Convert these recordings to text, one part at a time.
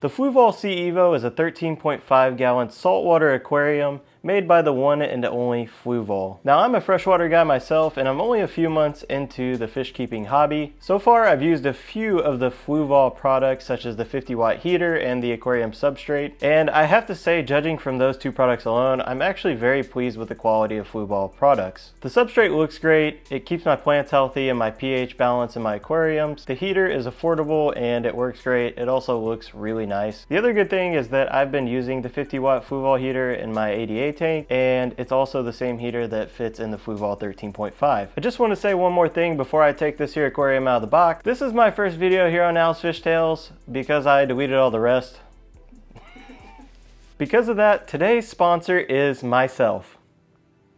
The Fluval Sea Evo is a 13.5 gallon saltwater aquarium made by the one and only Fluval. Now I'm a freshwater guy myself and I'm only a few months into the fish keeping hobby. So far I've used a few of the Fluval products such as the 50-watt heater and the aquarium substrate, and I have to say, judging from those two products alone, I'm actually very pleased with the quality of Fluval products. The substrate looks great, it keeps my plants healthy and my pH balance in my aquariums. The heater is affordable and it works great. It also looks really nice. The other good thing is that I've been using the 50-watt Fluval heater in my ADA tank, and it's also the same heater that fits in the Fluval 13.5. I just want to say one more thing before I take this here aquarium out of the box. This is my first video here on Al's Fish Tales because I deleted all the rest. Because of that, today's sponsor is myself.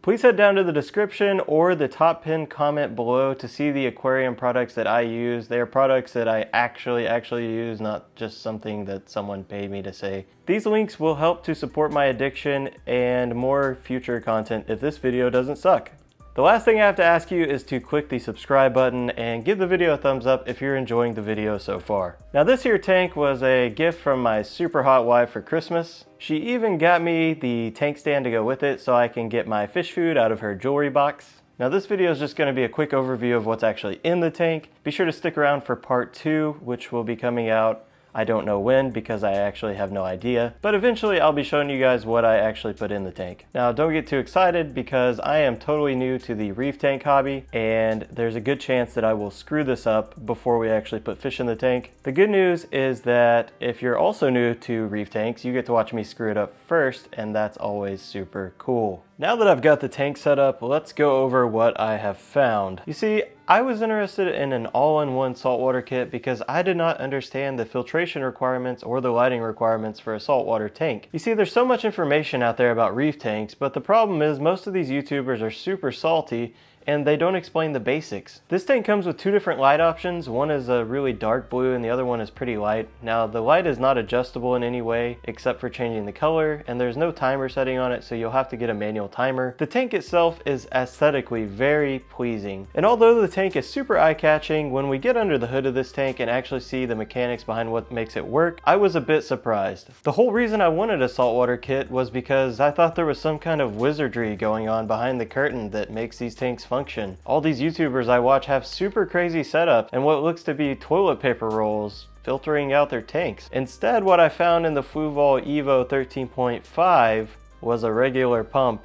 Please head down to the description or the top pinned comment below to see the aquarium products that I use. They are products that I actually use, not just something that someone paid me to say. These links will help to support my addiction and more future content if this video doesn't suck. The last thing I have to ask you is to click the subscribe button and give the video a thumbs up if you're enjoying the video so far. Now this here tank was a gift from my super hot wife for Christmas. She even got me the tank stand to go with it so I can get my fish food out of her jewelry box. Now this video is just going to be a quick overview of what's actually in the tank. Be sure to stick around for part 2, which will be coming out I don't know when because I actually have no idea, but eventually I'll be showing you guys what I actually put in the tank. Now don't get too excited because I am totally new to the reef tank hobby and there's a good chance that I will screw this up before we actually put fish in the tank. The good news is that if you're also new to reef tanks, you get to watch me screw it up first, and that's always super cool. Now that I've got the tank set up, let's go over what I have found. You see, I was interested in an all-in-one saltwater kit because I did not understand the filtration requirements or the lighting requirements for a saltwater tank. You see, there's so much information out there about reef tanks, but the problem is most of these YouTubers are super salty and they don't explain the basics. This tank comes with two different light options. One is a really dark blue and the other one is pretty light. Now the light is not adjustable in any way except for changing the color, and there's no timer setting on it, so you'll have to get a manual timer. The tank itself is aesthetically very pleasing, and although the tank is super eye-catching, when we get under the hood of this tank and actually see the mechanics behind what makes it work, I was a bit surprised. The whole reason I wanted a saltwater kit was because I thought there was some kind of wizardry going on behind the curtain that makes these tanks function. All these YouTubers I watch have super crazy setups and what looks to be toilet paper rolls filtering out their tanks. Instead, what I found in the Fluval Evo 13.5 was a regular pump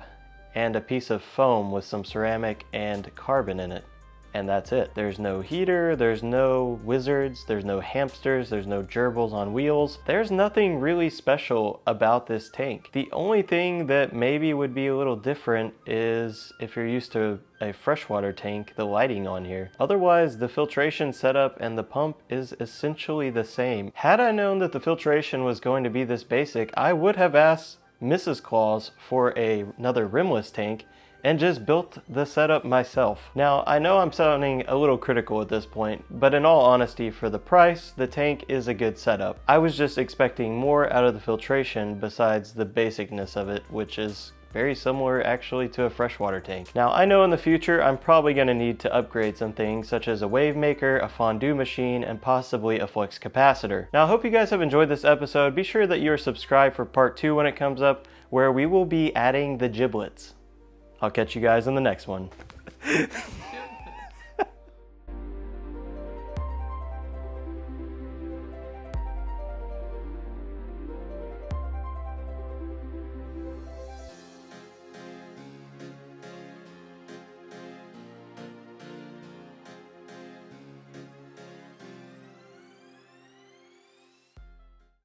and a piece of foam with some ceramic and carbon in it. And that's it. There's no heater, there's no wizards, there's no hamsters, there's no gerbils on wheels. There's nothing really special about this tank. The only thing that maybe would be a little different is if you're used to a freshwater tank, the lighting on here. Otherwise, the filtration setup and the pump is essentially the same. Had I known that the filtration was going to be this basic, I would have asked Mrs. Claus for another rimless tank and just built the setup myself. Now, I know I'm sounding a little critical at this point, but in all honesty, for the price, the tank is a good setup. I was just expecting more out of the filtration besides the basicness of it, which is very similar actually to a freshwater tank. Now, I know in the future I'm probably going to need to upgrade some things such as a wave maker, a fondue machine, and possibly a flux capacitor. Now, I hope you guys have enjoyed this episode. Be sure that you are subscribed for part 2 when it comes up, where we will be adding the giblets. I'll catch you guys in the next one.